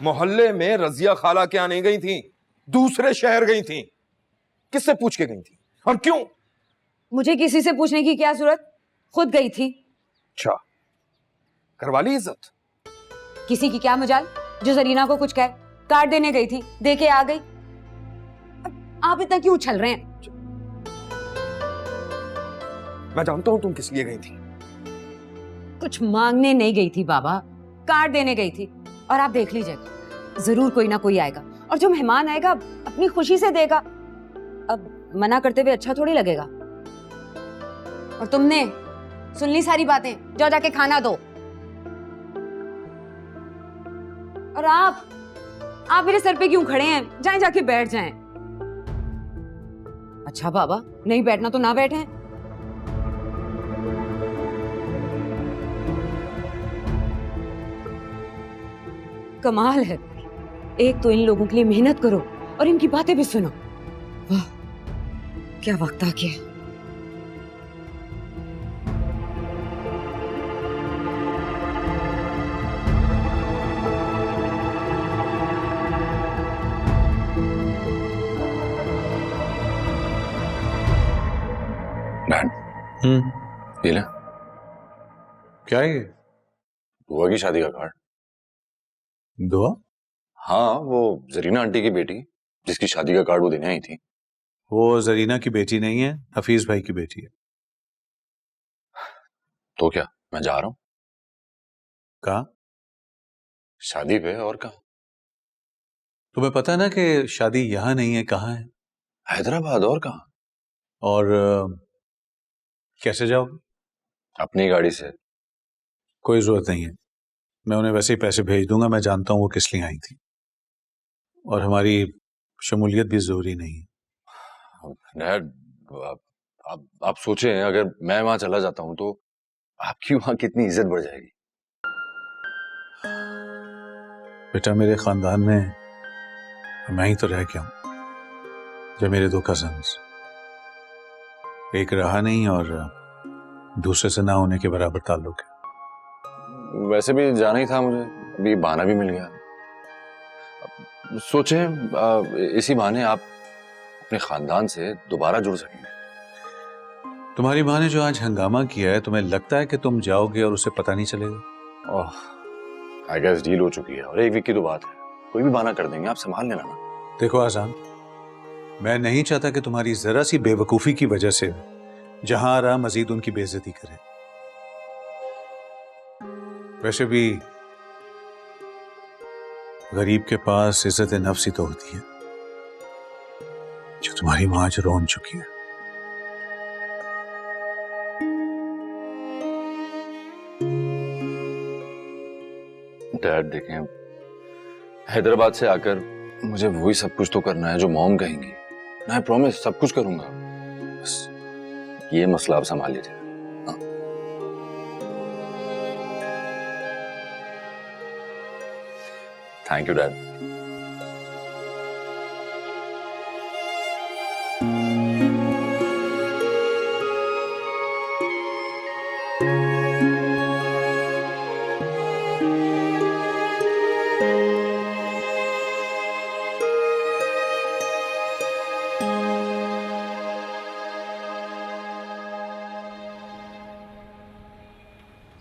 मोहल्ले में रजिया खाला क्या नहीं गई थी, दूसरे शहर गई थी। किससे पूछ के गई थी और क्यों? मुझे किसी से पूछने की क्या जरूरत, खुद गई थी। अच्छा, करवा ली इज्जत? किसी की क्या मजाल जो जरीना को कुछ कहे। कार्ड देने गई थी, दे के आ गई। अब आप इतना क्यों उछल रहे हैं? मैं जानता हूं तुम किस लिए गई थी। कुछ मांगने नहीं गई थी बाबा, कार्ड देने गई थी। और आप देख लीजिएगा, जरूर कोई ना कोई आएगा, और जो मेहमान आएगा अपनी खुशी से देगा। अब मना करते हुए अच्छा थोड़ी लगेगा। और तुमने सुन ली सारी बातें, जाओ जाके खाना दो। और आप मेरे सर पे क्यों खड़े हैं? जाएं, जाके बैठ जाएं। अच्छा बाबा, नहीं बैठना तो ना बैठे। कमाल है, एक तो इन लोगों के लिए मेहनत करो और इनकी बातें भी सुनो। वाह, क्या वक्त आ गया। ये ले। क्या है ये? बुआ की शादी का कार्ड। दुआ? हाँ, वो जरीना आंटी की बेटी जिसकी शादी का कार्ड वो देने आई थी। वो जरीना की बेटी नहीं है, हफीज भाई की बेटी है। तो क्या, मैं जा रहा हूँ कहाँ? शादी पे। और कहाँ? तुम्हें पता है ना कि शादी यहाँ नहीं है, कहाँ है? हैदराबाद। और कहाँ? और कैसे जाओगे? अपनी गाड़ी से। कोई जरूरत नहीं है, मैं उन्हें वैसे ही पैसे भेज दूंगा। मैं जानता हूँ वो किस लिए आई थी, और हमारी शमूलियत भी जरूरी नहीं है। डैड, आप सोचें, अगर मैं वहां चला जाता हूँ तो आपकी वहां कितनी इज्जत बढ़ जाएगी। बेटा, मेरे खानदान में मैं ही तो रह गया हूँ। जब मेरे 2 कजन्स, एक रहा नहीं और दूसरे से ना होने के बराबर ताल्लुक है। वैसे भी जाना ही था मुझे, अभी बहाना भी मिल गया। सोचें, इसी बहाने आप अपने खानदान से दोबारा जुड़ सकेंगे। तुम्हारी माँ ने जो आज हंगामा किया है, तुम्हें लगता है कि तुम जाओगे और उसे पता नहीं चलेगा? ओह, आई गेस डील हो चुकी है, और 1 वीक की तो बात है, कोई भी बहाना कर देंगे। आप संभाल लेना ना। देखो आजान, मैं नहीं चाहता कि तुम्हारी जरा सी बेवकूफी की वजह से जहां आ रहा मजीद उनकी बेइज्जती करे। वैसे भी गरीब के पास इज्जत नफ्स ही तो होती है, जो तुम्हारी मां आज रोन चुकी है। डैड देखें, हैदराबाद से आकर मुझे वही सब कुछ तो करना है जो मॉम कहेंगी। मैं प्रॉमिस सब कुछ करूंगा, बस ये मसला आप संभाल लीजिए। Thank you dad.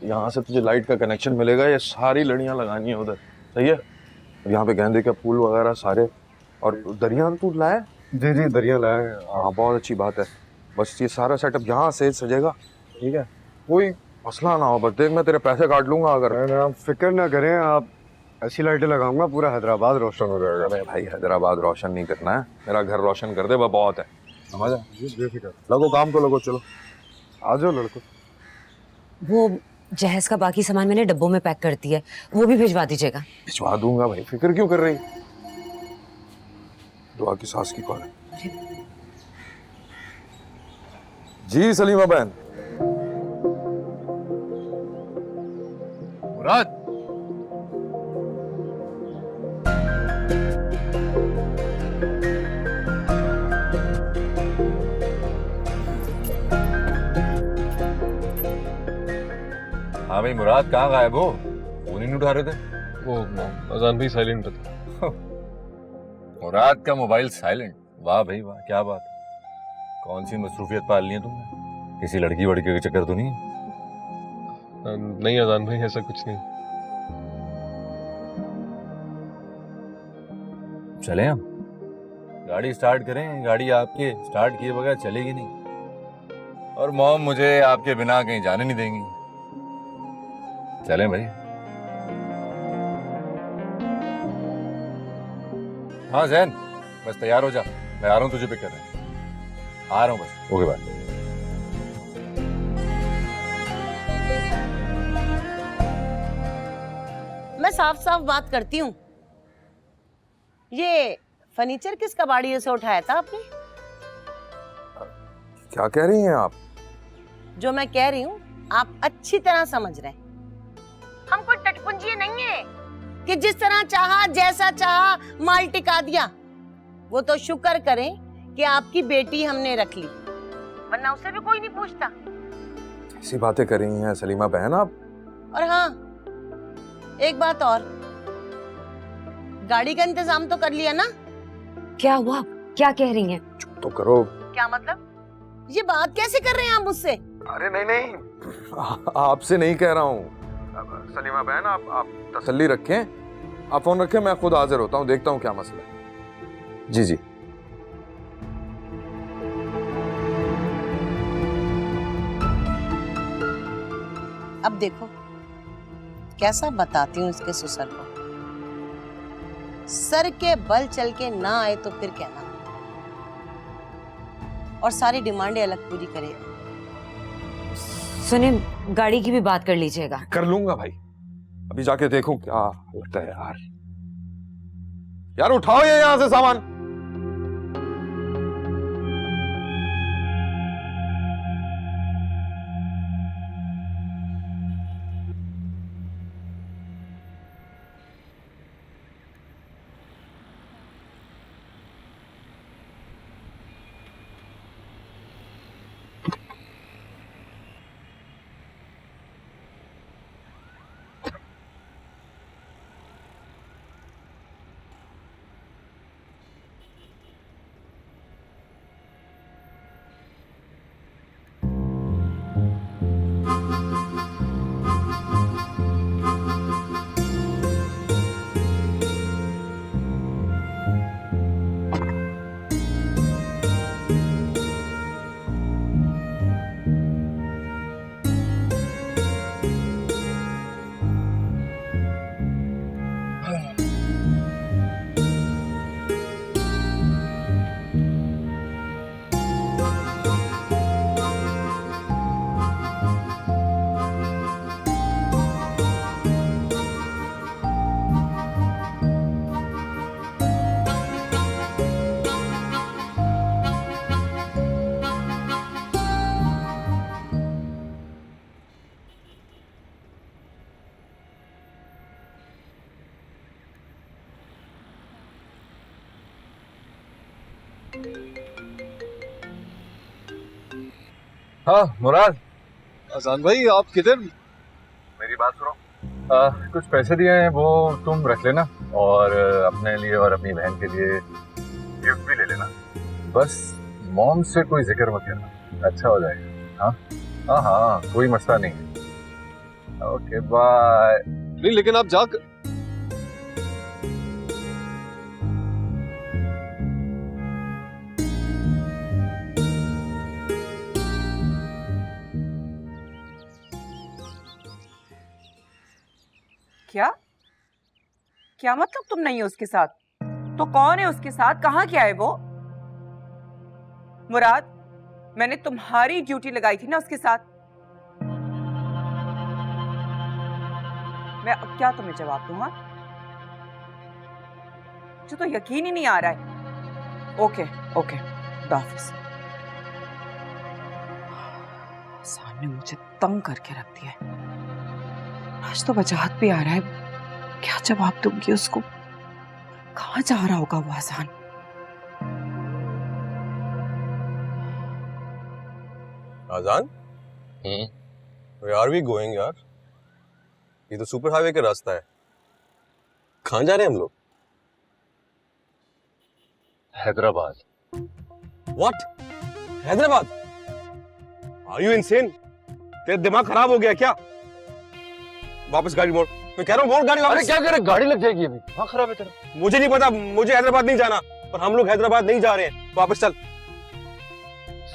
यहाँ से तुझे लाइट का कनेक्शन मिलेगा, ये सारी लड़ियाँ लगानी है उधर, सही है? यहाँ पे गेंदे के फूल वगैरह सारे, और दरिया तू लाया? जी जी, दरिया लाया है। हाँ, बहुत अच्छी बात है। बस ये सारा सेटअप यहाँ से सजेगा, ठीक है? कोई मसला ना हो, बस देख मैं तेरे पैसे काट लूंगा। अगर आप फिक्र ना करें, आप ऐसी लाइटें लगाऊंगा पूरा हैदराबाद रोशन हो जाएगा। अरे भाई, हैदराबाद रोशन नहीं करना है, मेरा घर रोशन कर दे, वह बहुत है। समझ आ? बेफिक्र लगो काम को, लगो, चलो आ जाओ लड़को। वो जहेज का बाकी सामान मैंने डब्बों में पैक कर दिया है, वो भी भिजवा दीजिएगा। भिजवा दूंगा भाई, फिक्र क्यों कर रही? दुआ की सास की कॉल है। जी सलीमा बहन। मुराद, हाँ भाई मुराद, कहाँ गायब हो? फोन ही नहीं उठा रहे थे। वो अजान भी साइलेंट था। मुराद का मोबाइल साइलेंट? वाह भाई वाह, क्या बात है। कौन सी मसरूफियत पाल ली है तुमने? किसी लड़की वड़की के चक्कर तो नहीं? नहीं अजान भाई, ऐसा कुछ नहीं। चलें हम? गाड़ी स्टार्ट करें? गाड़ी आपके स्टार्ट किए बगैर चलेगी नहीं, और मॉम मुझे आपके बिना कहीं जाने नहीं देंगी। चलें भाई? हाँ जैन, बस तैयार हो जा, मैं आ रहा हूँ तुझे पिक करने। आ रहा हूँ बस। Okay bye. मैं साफ साफ बात करती हूँ, ये फर्नीचर किस कबाड़िए से उठाया था आपने? क्या कह रही हैं आप? जो मैं कह रही हूँ आप अच्छी तरह समझ रहे हैं। हम कोई टटपुंजिए नहीं है कि जिस तरह चाहा जैसा चाहा माल टिका दिया। वो तो शुक्र करें कि आपकी बेटी हमने रख ली, वरना उसे भी कोई नहीं पूछता। ऐसी बातें कर रही हैं सलीमा बहन आप? और हाँ, एक बात और, गाड़ी का इंतजाम तो कर लिया ना? क्या हुआ? क्या कह रही हैं? चुप तो करो। क्या मतलब? ये बात कैसे कर रहे हैं आप मुझसे? अरे नहीं नहीं, आपसे नहीं कह रहा हूँ सलीमा बहन, आप तसल्ली रखें, आप फोन रखें, मैं खुद हाजिर होता हूँ, देखता हूँ क्या मसला है। जी जी। अब देखो कैसा बताती हूँ इसके ससुर को। सर के बल चल के ना आए तो फिर कहना, और सारी डिमांडें अलग पूरी करेगा। सुने, गाड़ी की भी बात कर लीजिएगा। कर लूंगा भाई, अभी जाके देखूं क्या लगता है। यार यार उठाओ ये यहां से सामान। हाँ मुराद। अजान भाई आप किधर? मेरी बात सुनो, कुछ पैसे दिए हैं वो तुम रख लेना, और अपने लिए और अपनी बहन के लिए गिफ्ट भी ले लेना। बस मॉम से कोई जिक्र मत करना, अच्छा हो जाएगा। हाँ हाँ हाँ, कोई मसला नहीं। Okay bye. नहीं लेकिन आप जा क्या क्या मतलब तुम नहीं हो उसके साथ? तो कौन है उसके साथ? कहाँ क्या है वो? मुराद, मैंने तुम्हारी ड्यूटी लगाई थी ना उसके साथ। मैं अब क्या तुम्हें जवाब दूंगा? मुझे तो यकीन ही नहीं आ रहा है। ओके ओके, खुदा हाफिज। सामने मुझे तंग करके रख दिया है। आज तो वजाहत भी आ रहा है, क्या जवाब दूंगी उसको? कहाँ जा रहा होगा वो आसान? आजान, Where are we going यार? ये तो सुपर हाईवे का रास्ता है। कहाँ जा रहे हैं हम लोग? Hyderabad. What? Hyderabad? Are you insane? तेरा दिमाग खराब हो गया क्या? वापस गाड़ी मोड़। मैं कह रहा हूँ मोड़ गाड़ी वापस। अरे क्या करे, गाड़ी लग जाएगी अभी। हाँ खराब है तेरा। मुझे नहीं पता, मुझे हैदराबाद नहीं जाना। और हम लोग हैदराबाद नहीं जा रहे हैं, वापस चल।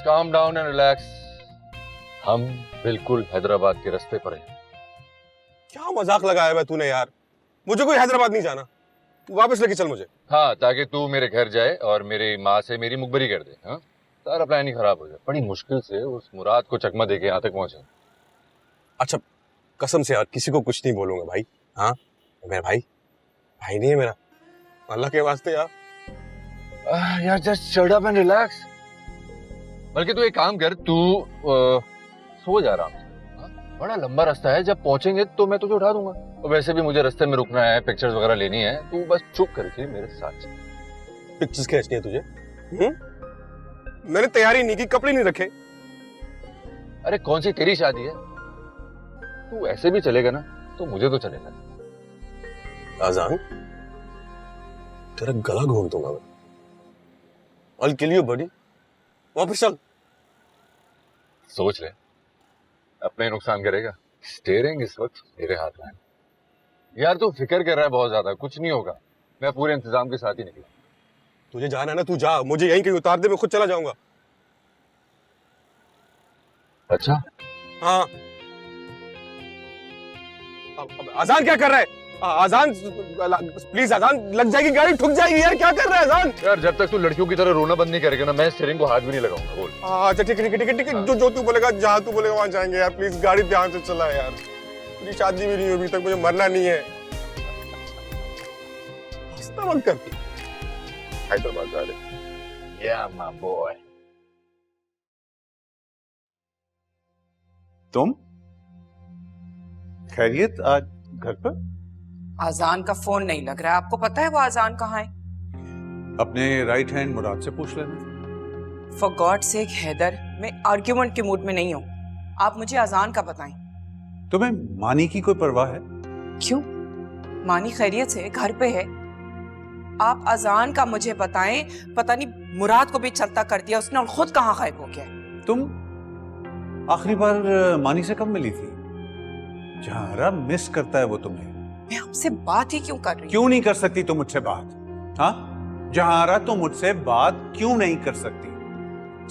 Calm down and relax. हम बिल्कुल हैदराबाद के रास्ते पर हैं। क्या मजाक लगाया है तूने यार? मुझे कोई हैदराबाद नहीं जाना, तू वापस लेके चल मुझे। हाँ, ताकि तू मेरे घर जाए और मेरी माँ से मेरी मुखबरी कर दे। हाँ, सारा प्लान ही खराब हो जाए। बड़ी मुश्किल से उस मुराद को चकमा देके यहाँ तक पहुंचे। अच्छा, कसम से यार किसी को कुछ नहीं बोलूंगा भाई। हाँ, मेरा भाई नहीं है मेरा, अल्लाह के वास्ते यार। यार just shut up and relax. बल्कि तू एक काम कर, तू सो जा आराम से। हाँ? बड़ा लंबा रास्ता है, जब पहुंचेंगे तो मैं तुझे उठा दूंगा। और वैसे भी मुझे रास्ते में रुकना है, पिक्चर्स वगैरह लेनी है, तू बस चुप करके मेरे साथ चल। पिक्चर्स खींचनी है तुझे? मैंने तैयारी नहीं की, कपड़े नहीं रखे। अरे कौन सी तेरी शादी है? तू ऐसे भी चलेगा ना तो मुझे तो चलेगा। आजान, तेरा गला घोंट दूंगा मैं। I'll kill you buddy। वापस चल। सोच ले, अपने नुकसान करेगा। स्टीयरिंग इस वक्त मेरे हाथ में है। यार तू फिक्र कर रहा है बहुत ज्यादा, कुछ नहीं होगा। मैं पूरे इंतजाम के साथ ही निकला। तुझे जाना है ना, तू जा, मुझे यहीं कहीं उतार दे, मैं खुद चला जाऊंगा। अच्छा हाँ। अब आजान क्या कर रहा है? आजान प्लीज, आजान लग जाएगी गाड़ी, ठुक जाएगी यार, क्या कर रहा है आजान? यार जब तक तू लड़कियों की तरह रोना बंद नहीं करेगा ना, मैं स्टीयरिंग को हाथ भी नहीं लगाऊंगा। बोल। अच्छा ठीक है ठीक है ठीक है, जो तू बोलेगा, जहाँ तू बोलेगा वहां जाएंगे यार। प्लीज गाड़ी ध्यान से चला यार, मेरी शादी भी नहीं हुई अभी तक, मुझे मरना नहीं है। हंसना मत कर। हैदराबाद जा रहे। Yeah, my boy। तुम खैरियत? आज घर पर? आजान का फोन नहीं लग रहा है। आपको पता है वो आजान कहाँ है? अपने राइट हैंड मुराद से पूछ लेना। फॉर गॉड सेक हैदर, मैं आर्ग्यूमेंट के मूड में नहीं हूँ। आप मुझे आजान का बताएं। तुम्हें मानी की कोई परवाह है? क्यों? मानी खैरियत से घर पे है। आप अजान का मुझे बताएं। पता नहीं मुराद को भी चलता कर दिया उसने, और खुद कहाँ गायब हो गया। तुम आखिरी बार मानी से कब मिली थी? जहारा मिस करता है वो तुम्हें। मैं आपसे बात ही क्यों कर रही हूँ? क्यों नहीं कर सकती तुम मुझसे बात? हाँ, जहारा तुम मुझसे बात क्यों नहीं कर सकती?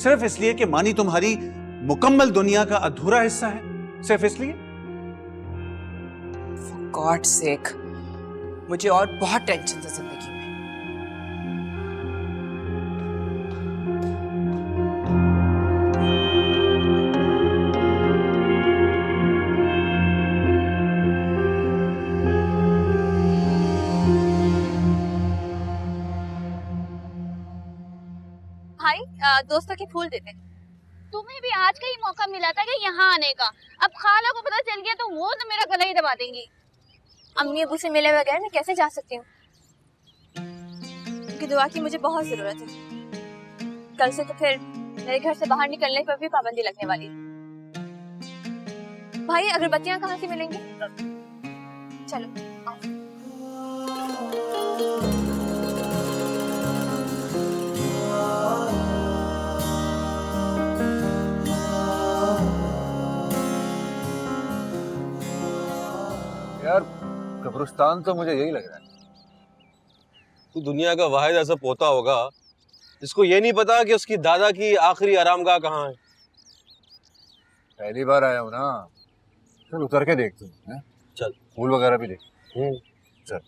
सिर्फ इसलिए कि मानी तुम्हारी मुकम्मल दुनिया का अधूरा हिस्सा है? सिर्फ इसलिए? फॉर गॉड सेक, मुझे और बहुत टेंशन है जिंदगी में। भाई दोस्तों के फूल देते। तुम्हें भी आज का ही मौका मिला था कि यहाँ आने का। अब खाला को पता चल गया तो वो तो मेरा गला ही दबा देंगी। अम्मी अबू से मिले बगैर मैं कैसे जा सकती हूँ? उनकी दुआ की मुझे बहुत जरूरत है। कल से तो फिर मेरे घर से बाहर निकलने पर भी पाबंदी लगने वाली है। भाई अगरबत्तियाँ कहाँ से मिलेंगी? चलो आओ। यार कब्रिस्तान तो मुझे यही लग रहा है। तू दुनिया का वाहिद ऐसा पोता होगा जिसको ये नहीं पता कि उसकी दादा की आखिरी आरामगाह कहाँ है। पहली बार आया हूँ ना, चल उतर के देखते हैं। चल फूल वगैरह भी देख। चल।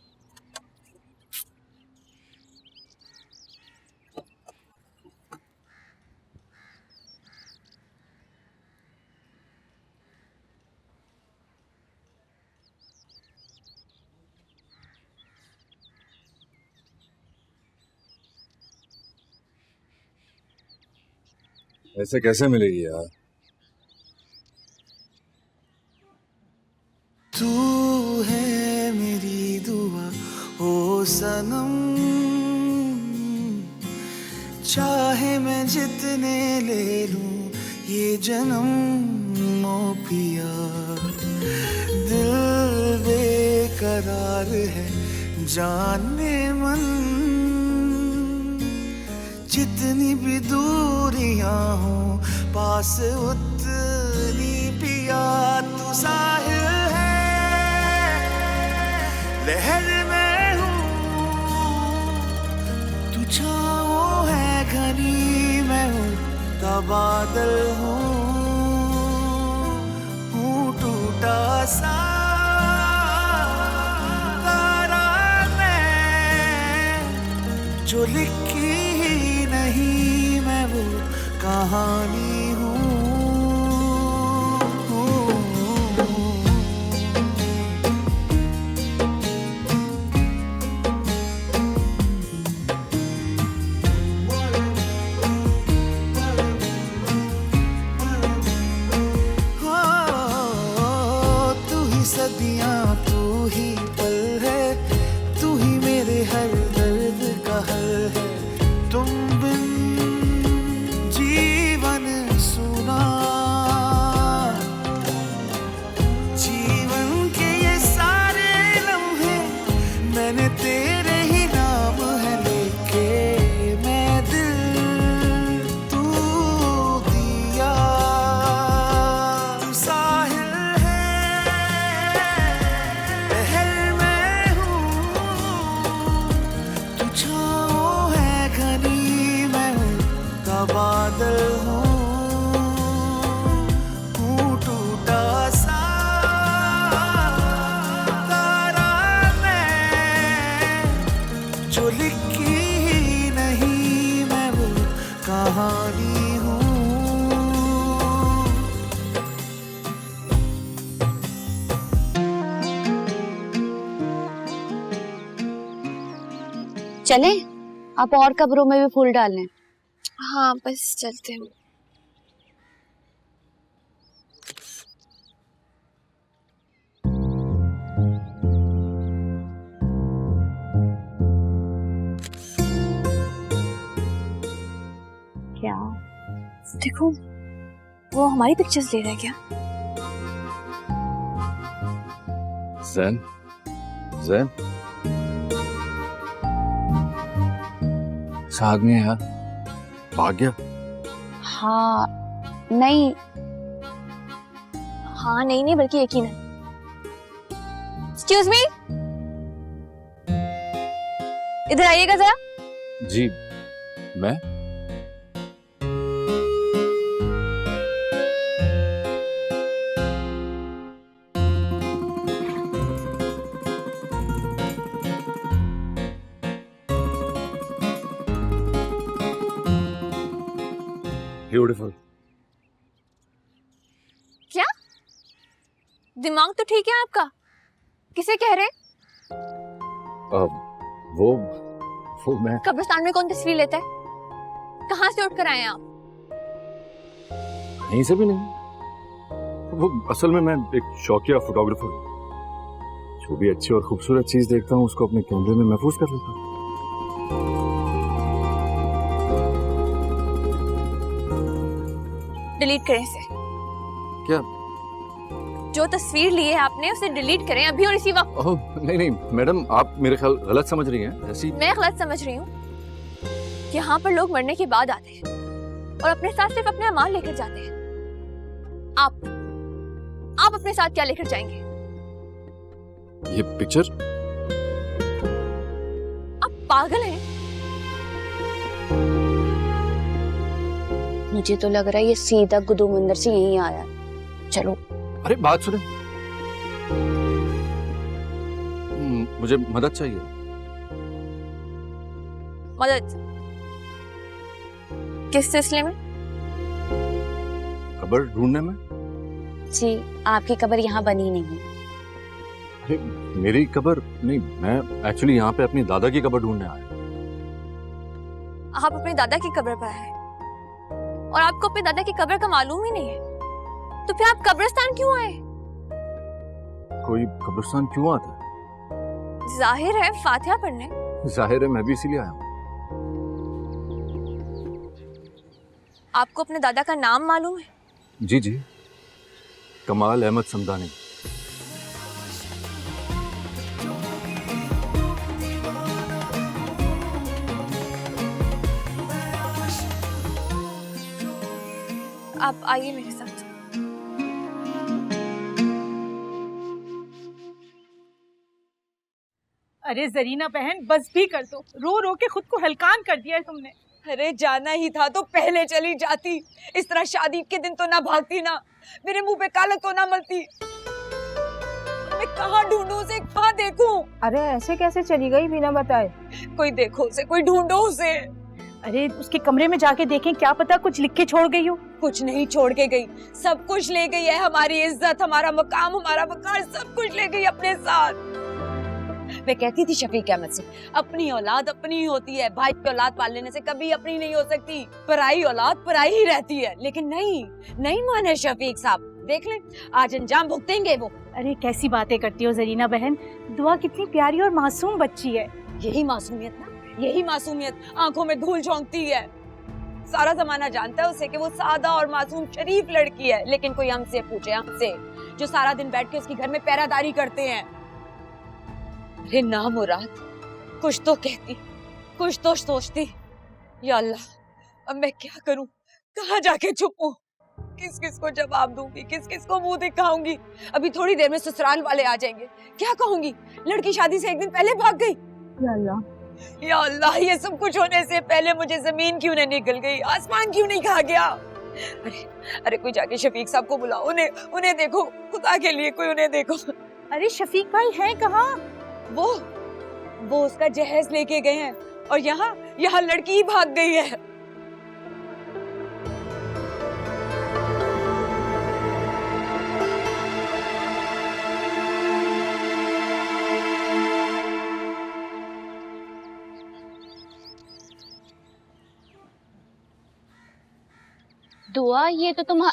ऐसे कैसे मिलेगी यार? तू है मेरी दुआ ओ सनम, चाहे मैं जितने ले लूं ये जन्म ओ पिया। दिल बेकरार है जाने मन, जितनी भी दूरियां हो पास उतनी पिया तू साहिल है। लहर में हूँ तू छाँव है घनी, मैं हूँ बादल हूँ टूटा सा तारा मैं, जो लिखी ही नहीं मैं वो कहानी हूँ। सदियां तू ही पल है, तू ही मेरे हर दर्द का हल है। तुम बिन जीवन सुना, जीवन के ये सारे लम्हे मैंने तेरे ही नाम है लेके, मैं दिल तू दिया साहिल बादल हूँ टूटा सा तारा मैं, जो लिखी ही नहीं मैं वो कहानी हूँ। चले आप और कब्रों में भी फूल डाल लें। हाँ बस चलते हैं। क्या देखो वो हमारी पिक्चर्स ले रहा है क्या? जैन, जैन आदमी है यार, भाग गया। हाँ नहीं, हाँ नहीं बल्कि यकीनन। एक्सक्यूज मी, इधर आइएगा जरा। जी मैं ब्यूटीफुल। क्या दिमाग तो ठीक है आपका? किसे कह रहे? वो मैं कब्रिस्तान में कौन तस्वीर लेता है? कहाँ से उठकर आए आप? कहीं से भी नहीं। वो असल में मैं एक शौकिया फोटोग्राफर हूँ। जो भी अच्छी और खूबसूरत चीज देखता हूँ उसको अपने कैमरे में महफूज कर लेता हूँ। डिलीट करें इसे। क्या? जो तस्वीर ली है आपने उसे डिलीट करें अभी और इसी वक्त। ओह नहीं मैडम, आप मेरे ख्याल गलत समझ रही हैं। ऐसी मैं गलत समझ रही हूँ। यहाँ पर लोग मरने के बाद आते हैं और अपने साथ सिर्फ अपने अमाल लेकर जाते हैं। आप अपने साथ क्या लेकर जाएंगे? ये पिक्चर? आप पागल हैं? मुझे तो लग रहा है ये सीधा गुदू मंदिर से यहीं आया है। चलो। अरे बात सुने, मुझे मदद चाहिए। मदद? किस सिलसिले में? कब्र ढूंढने में। जी आपकी कब्र यहाँ बनी नहीं है। अरे मेरी कब्र नहीं, मैं एक्चुअली यहाँ पे अपनी दादा की कब्र ढूंढने आया। आप अपने दादा की कब्र पर आए और आपको अपने दादा की कब्र का मालूम ही नहीं है, तो फिर आप कब्रिस्तान क्यों आए? कोई कब्रिस्तान क्यों आता है? जाहिर है फातिहा पढ़ने। जाहिर है मैं भी इसीलिए आया हूँ। आपको अपने दादा का नाम मालूम है? जी जी, कमाल अहमद समदानी। आप आइए मेरे साथ। अरे जरीना बहन बस भी कर दो, रो रो के खुद को हलकान कर दिया है तुमने। अरे जाना ही था तो पहले चली जाती, इस तरह शादी के दिन तो ना भागती, ना मेरे मुंह पे काला तो ना मलती। मैं कहाँ ढूंढूं उसे, कहाँ देखूं? अरे ऐसे कैसे चली गई बिना बताए? कोई देखो उसे, कोई ढूंढो उसे। अरे उसके कमरे में जाके देखें, क्या पता कुछ लिख के छोड़ गई हो। कुछ नहीं छोड़ के गई, सब कुछ ले गई है। हमारी इज्जत, हमारा मकाम, हमारा वकार, सब कुछ ले गई अपने साथ। मैं कहती थी शफीक अहमद से, अपनी औलाद अपनी ही होती है, भाई की औलाद पाल लेने से कभी अपनी नहीं हो सकती, पराई औलाद पराई ही रहती है। लेकिन नहीं माने शफीक साहब, देख लें आज अंजाम भुगतेंगे वो। अरे कैसी बातें करती हो जरीना बहन, दुआ कितनी प्यारी और मासूम बच्ची है। यही मासूमियत ना, यही मासूमियत आंखों में धूल झोंकती है। सारा जमाना जानता है उसे कि वो सादा और मासूम शरीफ लड़की है, लेकिन कोई हमसे पूछे, हमसे जो सारा दिन बैठ के उसके घर में पहरादारी करते हैं। अरे ना मुराद, कुछ तो कहती, कुछ तो सोचती। या अल्लाह, अब मैं क्या करूं, कहाँ जाके छुपूं, किस किस को जवाब दूंगी, किस किस को मुंह दिखाऊंगी? अभी थोड़ी देर में ससुराल वाले आ जाएंगे, क्या कहूंगी? लड़की शादी से एक दिन पहले भाग गई। या अल्लाह, ये सब कुछ होने से पहले मुझे जमीन क्यों नहीं निकल गई, आसमान क्यों नहीं खा गया? अरे कोई जाके शफीक साहब को बुलाओ, उन्हें देखो, खुदा के लिए कोई उन्हें देखो। अरे शफीक भाई है कहाँ? वो उसका जहेज लेके गए हैं और यहाँ लड़की ही भाग गई है। दुआ, ये तो तुम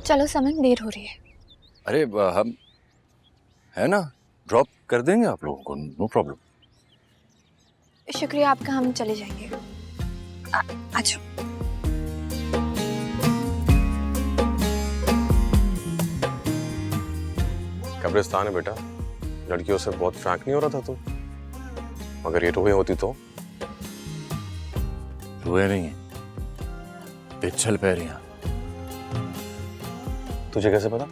चलो समन, देर हो रही है। अरे हम है ना, ड्रॉप कर देंगे आप लोगों को, नो प्रॉब्लम। शुक्रिया आपका, हम चले जाएंगे। अच्छा कब्रिस्तान है बेटा, लड़कियों से बहुत फ्रैंक नहीं हो रहा था तू? मगर ये रोए होती तो? रोए नहीं है, पिछल पैरियां। तुझे कैसे पता?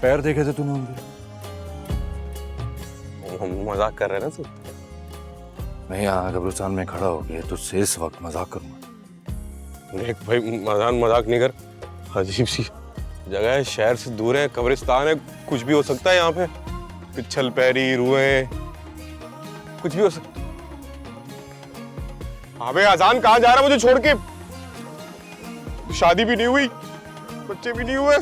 पैर देखे थे तूने उनके? हम मजाक कर रहे हैं ना तू? मैं यहाँ कब्रिस्तान में खड़ा हो गया तुझसे इस वक्त मजाक करूंगा? देख भाई, मजाक नहीं कर, अजीब सी जगह शहर से दूर है, कब्रिस्तान है, कुछ भी हो सकता है यहाँ पे। पिच्छल पैरी, रुएं, कुछ भी हो सकता है। अबे अजान कहाँ जा रहा है मुझे छोड़ के? शादी भी नहीं हुई, बच्चे भी नहीं हुए,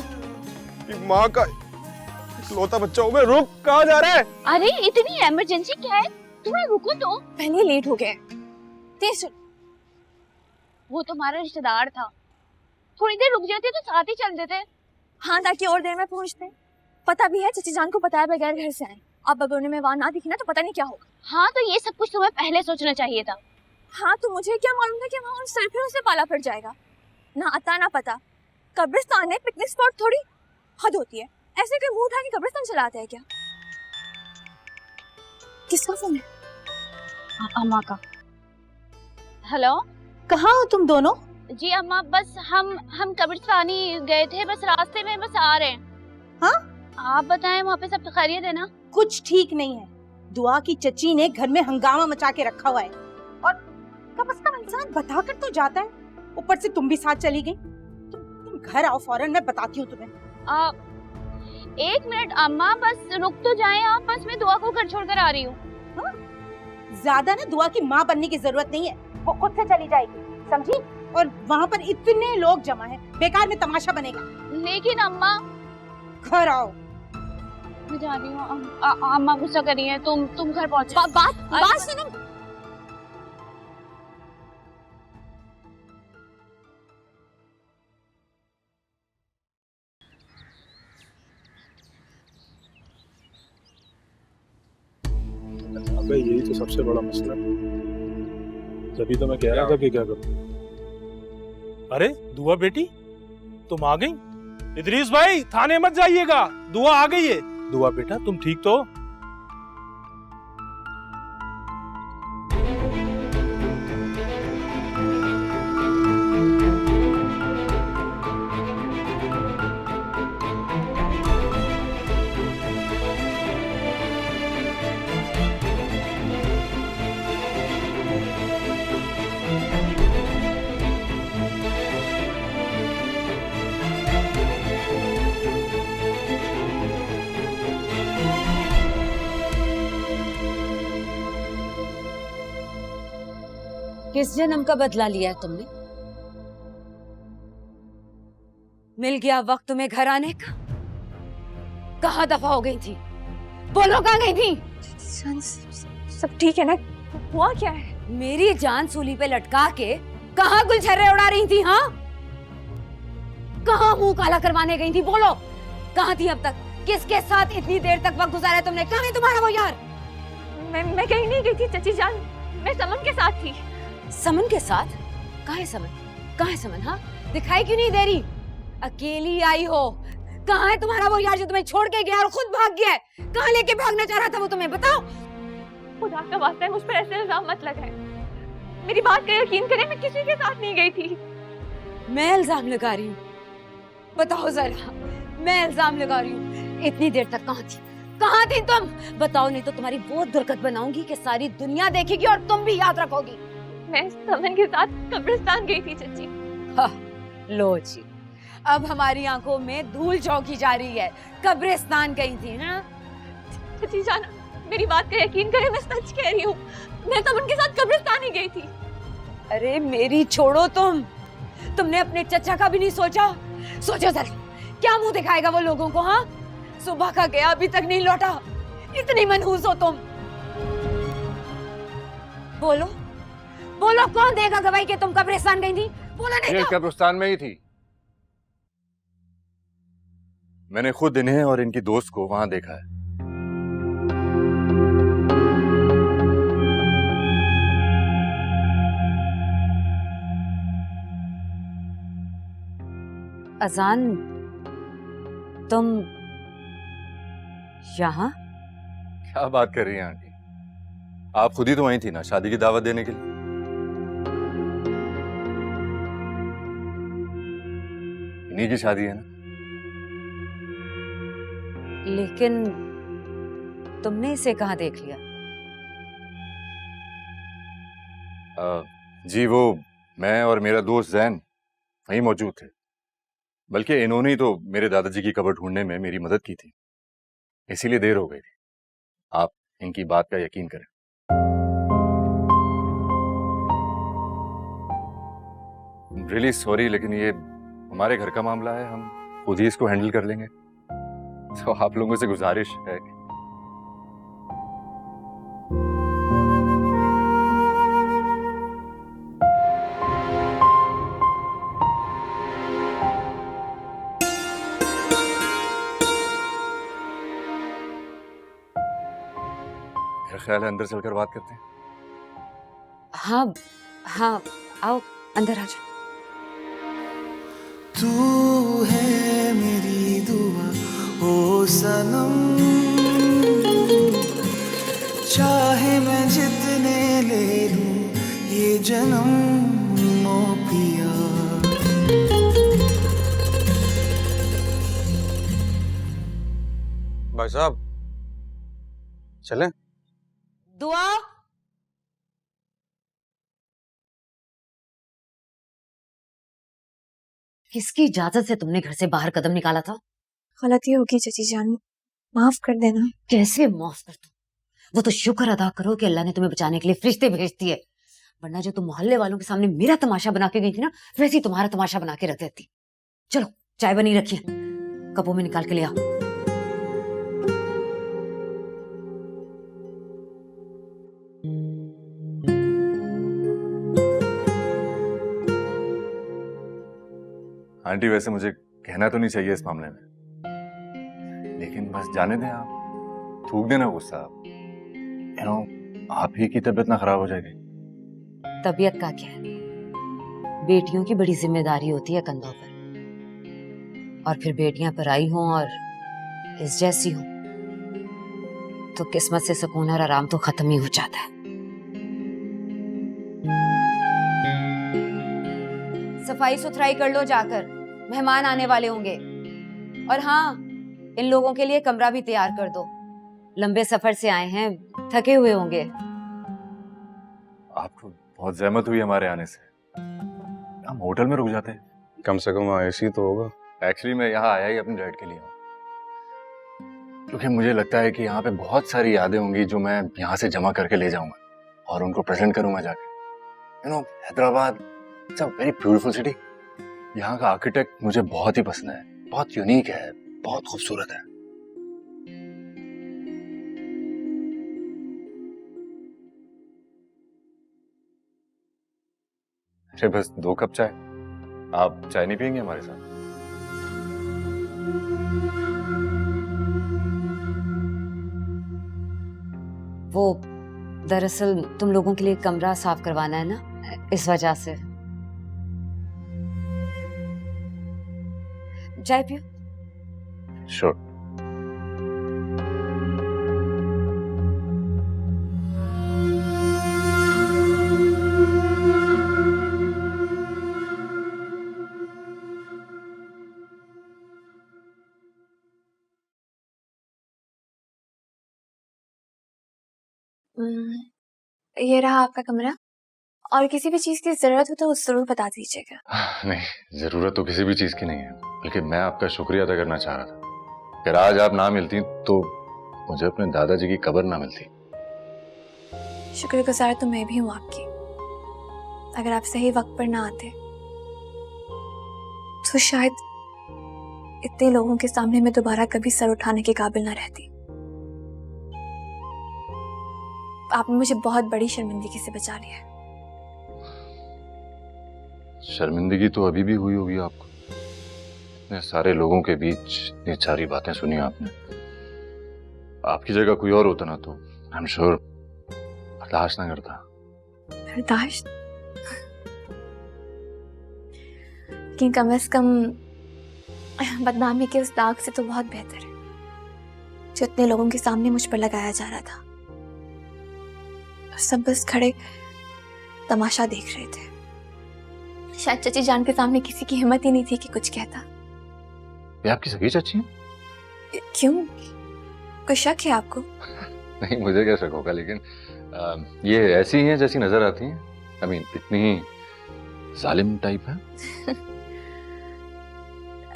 माँ का इकलौता बच्चा हूँ मैं। रुक, कहाँ जा रहा है? अरे इतनी इमरजेंसी क्या है? थोड़ा रुको तो। पहले लेट हो गए। वो तुम्हारा रिश्तेदार था, थोड़ी देर रुक जाते तो साथ ही चल देते। हाँ, ताकि और देर में पहुंचते। पता भी है चची जान को बताया बगैर घर से आए। अब अगर उन्हें मैं वहां ना दिखी ना तो पता नहीं क्या होगा। हाँ, तो ये सब कुछ तुम्हें पहले सोचना चाहिए था। हाँ, तो मुझे क्या मालूम था कि वहाँ उन सरफिरों से पाला पड़ जाएगा। ना आता ना पता। कब्रिस्तान है, पिकनिक स्पॉट थोड़ी। हद होती है, ऐसे कोई मुंह उठा के कब्रिस्तान चलाते हैं क्या? किसका फोन है? अम्मा का। हेलो, कहाँ हो तुम दोनों? जी अम्मा, बस हम कब्रिस्तान ही गए थे, बस रास्ते में बस आ रहे हैं। हाँ? आप बताएं, वहाँ पे सब खैरियत है ना? कुछ ठीक नहीं है। दुआ की चची ने घर में हंगामा मचा के रखा हुआ है, और कम से कम इंसान बताकर तो जाता है। ऊपर से तुम भी साथ चली गई। तुम घर आओ फौरन, मैं बताती हूँ तुम्हें। 1 मिनट अम्मा, बस रुक तो जाएं आप, बस मैं दुआ को घर छोड़कर आ रही हूँ। ज्यादा ना दुआ की माँ बनने की जरूरत नहीं है, वो खुद से चली जाएगी, समझी? और वहाँ पर इतने लोग जमा हैं, बेकार में तमाशा बनेगा। लेकिन अम्मा, घर आओ। मैं जा रही हूँ। अम्मा गुस्सा कर रही हैं, तुम घर पहुँचो। बात सुनो। अबे यही तो सबसे बड़ा मसला है। तभी तो मैं कह रहा था कि क्या करूं। अरे दुआ बेटी, तुम आ गई? इदरीस भाई, थाने मत जाइएगा, दुआ आ गई है। दुआ बेटा, तुम ठीक तो? किस जन्म का बदला लिया है तुमने? मिल गया वक्त तुम्हें घर आने का? कहाँ दफा हो गई थी? बोलो, कहाँ गई थी? सब ठीक है ना? हुआ क्या है? मेरी जान सूली पे लटका के कहाँ गुलछर्रे उड़ा रही थी? हाँ, कहाँ मुंह काला करवाने गई थी? बोलो, कहाँ थी अब तक? किसके साथ इतनी देर तक वक्त गुजारा तुमने? कहाँ है तुम्हारा वो यार? मैं कहीं नहीं गई थी चची जान, मैं समन के साथ थी। समन के साथ? कहाँ है समन? कहाँ है समन? हाँ, दिखाई क्यों नहीं दे रही? अकेली आई हो? कहाँ है तुम्हारा वो यार जो तुम्हें छोड़ के गया और खुद भाग गया है? कहाँ लेके भागना चाह रहा था वो तुम्हें? बताओ। खुदा का वास्ता है, मुझ पर ऐसे इल्जाम मत लगाए। मेरी बात का यकीन करें, मैं किसी के साथ नहीं गई थी। मैं इल्जाम लगा रही हूँ? बताओ जरा, मैं इल्जाम लगा रही हूँ? इतनी देर तक कहाँ थी? कहाँ थी तुम? बताओ, नहीं तो तुम्हारी वो दुर्गत बनाऊंगी कि सारी दुनिया देखेगी और तुम भी याद रखोगी। मैं समन के साथ कब्रिस्तान गई थी चची। हाँ, लो जी, अब हमारी आंखों में धूल झोंकी जा रही है। कब्रिस्तान गई थी ना? चची जान, मेरी बात का यकीन करें, मैं सच कह रही हूँ। मैं समन के साथ कब्रिस्तान ही गई थी। अरे मेरी छोड़ो तुमने अपने चचा का भी नहीं सोचा? सोचो जरा, क्या मुंह दिखाएगा वो लोगों को? हाँ, सुबह का गया अभी तक नहीं लौटा, इतनी मनहूस हो तुम। बोलो बोलो, कौन देगा गवाही कि तुम कब्रिस्तान गई थी? बोलो नहीं ये तो। कब्रिस्तान में ही थी। मैंने खुद इन्हें और इनकी दोस्त को वहां देखा है। अजान, तुम यहाँ? क्या बात कर रही हैं आंटी? आप खुद ही तो वहीं थी ना शादी की दावत देने के लिए। इन्हीं की शादी है ना? लेकिन तुमने इसे कहाँ देख लिया? जी वो मैं और मेरा दोस्त जैन वहीं मौजूद थे। बल्कि इन्होंने ही तो मेरे दादाजी की कब्र ढूंढने में मेरी मदद की थी, इसीलिए देर हो गई थी। आप इनकी बात का यकीन करें। रियली सॉरी, लेकिन ये हमारे घर का मामला है, हम खुद ही इसको हैंडल कर लेंगे। तो आप लोगों से गुजारिश है कि मेरा ख्याल है अंदर चलकर बात करते हैं। हाँ हाँ, आओ अंदर आ जाओ। तू है मेरी दुआ ओ सनम, चाहे मैं जितने ले लूं ये जन्म ओ पिया। भाई साहब चलें? दुआ, किसकी इजाजत से तुमने घर से बाहर कदम निकाला था? गलती होगी चाची जान, माफ कर देना। कैसे माफ कर दूं? वो तो शुक्र अदा करो कि अल्लाह ने तुम्हें बचाने के लिए फरिश्ते भेज दिए, वरना जो तुम मोहल्ले वालों के सामने मेरा तमाशा बना के गई थी ना, वैसे ही तुम्हारा तमाशा बना के रख देती। चलो चाय बनी रखी है, कपों में निकाल के ले आओ। आंटी, वैसे मुझे कहना तो नहीं चाहिए इस मामले में, लेकिन बस जाने दें, आप थूक देना गुस्सा। आप ही की तबीयत ना खराब हो जाएगी। तबीयत का क्या है, बेटियों की बड़ी जिम्मेदारी होती है कंधों पर, और फिर बेटियां पराई हों और इस जैसी हों तो किस्मत से सुकून और आराम तो खत्म ही हो जाता है। सफाई सुथराई कर लो जाकर, मेहमान आने वाले होंगे। और हाँ, इन लोगों के लिए कमरा भी तैयार कर दो, लंबे सफर से आए हैं, थके हुए होंगे। आपको बहुत जहमत हुई हमारे आने से, हम होटल में रुक जाते हैं। कम से कम ऐसी तो होगा। एक्चुअली मैं यहाँ आया ही अपने डैड के लिए हूँ, क्योंकि मुझे लगता है कि यहाँ पे बहुत सारी यादें होंगी जो मैं यहाँ से जमा करके ले जाऊंगा और उनको प्रेजेंट करूंगा जाके। Hyderabad it's a very beautiful city. यहाँ का आर्किटेक्ट मुझे बहुत ही पसंद है, बहुत यूनिक है, बहुत खूबसूरत है। अरे बस 2 कप चाय, आप चाय नहीं पियेंगे हमारे साथ? वो दरअसल तुम लोगों के लिए कमरा साफ करवाना है ना, इस वजह से। चाय पियो। श्योर। ये रहा आपका कमरा, और किसी भी चीज की जरूरत हो तो जरूर बता दीजिएगा। नहीं, जरूरत तो किसी भी चीज की नहीं है, बल्कि मैं आपका शुक्रिया अदा करना चाह रहा था। अगर आज आप ना मिलती तो मुझे अपने दादाजी की कब्र ना मिलती। शुक्रगुजार तो मैं भी हूँ आपकी। अगर आप सही वक्त पर ना आते तो शायद इतने लोगों के सामने मैं दोबारा कभी सर उठाने के काबिल ना रहती। आपने मुझे बहुत बड़ी शर्मिंदगी से बचा लिया। शर्मिंदगी तो अभी भी हुई होगी आपको, इतने सारे लोगों के बीच इतनी सारी बातें सुनी आपने। आपकी जगह कोई और होता ना तो आई एम श्योर बर्दाश्त ना करता। बर्दाश्त? लेकिन कम से कम बदनामी के उस दाग से तो बहुत बेहतर है जो इतने लोगों के सामने मुझ पर लगाया जा रहा था। सब बस खड़े तमाशा देख रहे थे। शायद चाची जान के सामने किसी की हिम्मत ही नहीं थी कि कुछ कहता। ये आपकी सगी चाची है? क्यों, कोई शक है आपको? नहीं, मुझे क्या शक होगा, लेकिन ये ऐसी हैं जैसी नजर आती हैं। आई मीन इतनी ही जालिम टाइप है?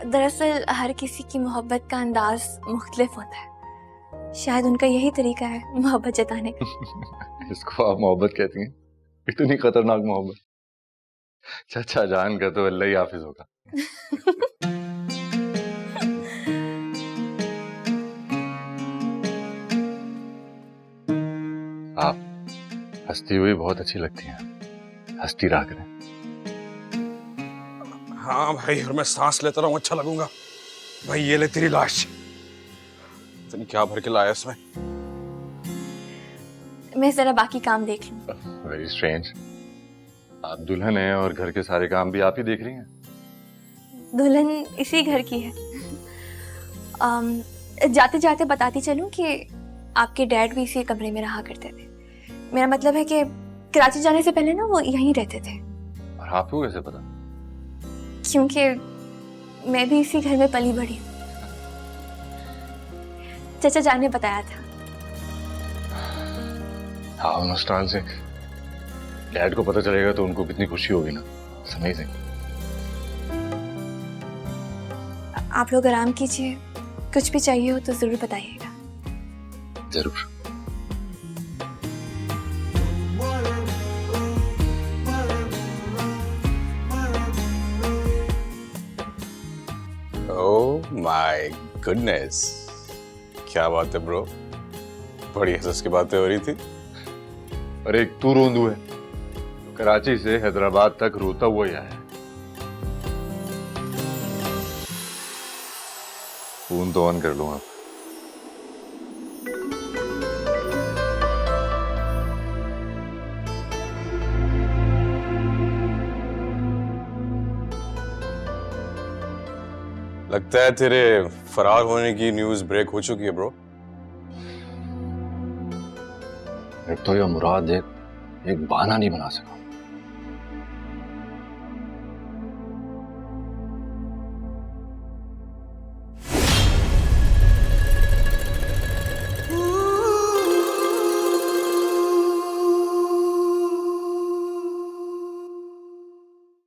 दरअसल हर किसी की मोहब्बत का अंदाज मुख्तलिफ होता है। शायद उनका यही तरीका है मोहब्बत जताने का। इसको आप मोहब्बत कहती हैं? इतनी खतरनाक मोहब्बत। चाचा जान का तो अल्लाह ही हाफिज होगा। आप हंसती हुई बहुत अच्छी लगती हैं। हंसती रहा करें। हाँ भाई, और मैं सांस लेता रहूं अच्छा लगूंगा। भाई ये ले तेरी लाश। इतनी क्या भर के लाया इसमें? मैं जरा बाकी काम देख लूं। Very strange. आप दुल्हन हैं और घर के सारे काम भी आप ही देख रही हैं। दुल्हन इसी घर की है। जाते जाते बताती चलूं कि आपके डैड भी इसी कमरे में रहा करते थे। मेरा मतलब है कि कराची जाने से पहले ना वो यहीं रहते थे। और आपको कैसे पता? क्योंकि मैं भी इसी घर में पली बढ़ी हूँ। चाचा जान ने बताया था। How nostalgic. डैड को पता चलेगा तो उनको कितनी खुशी होगी ना। It's amazing। आप लोग आराम कीजिए, कुछ भी चाहिए हो तो जरूर बताइएगा। जरूर। ओह माय गुडनेस, क्या बात है ब्रो। बड़ी हंस की बातें हो रही थी। और एक तू रोंदू है, कराची से हैदराबाद तक रोता हुआ ही आया। फोन तो ऑन कर लो आप। लगता है तेरे फरार होने की न्यूज़ ब्रेक हो चुकी है ब्रो। एक तो ये मुराद एक बहाना नहीं बना सका।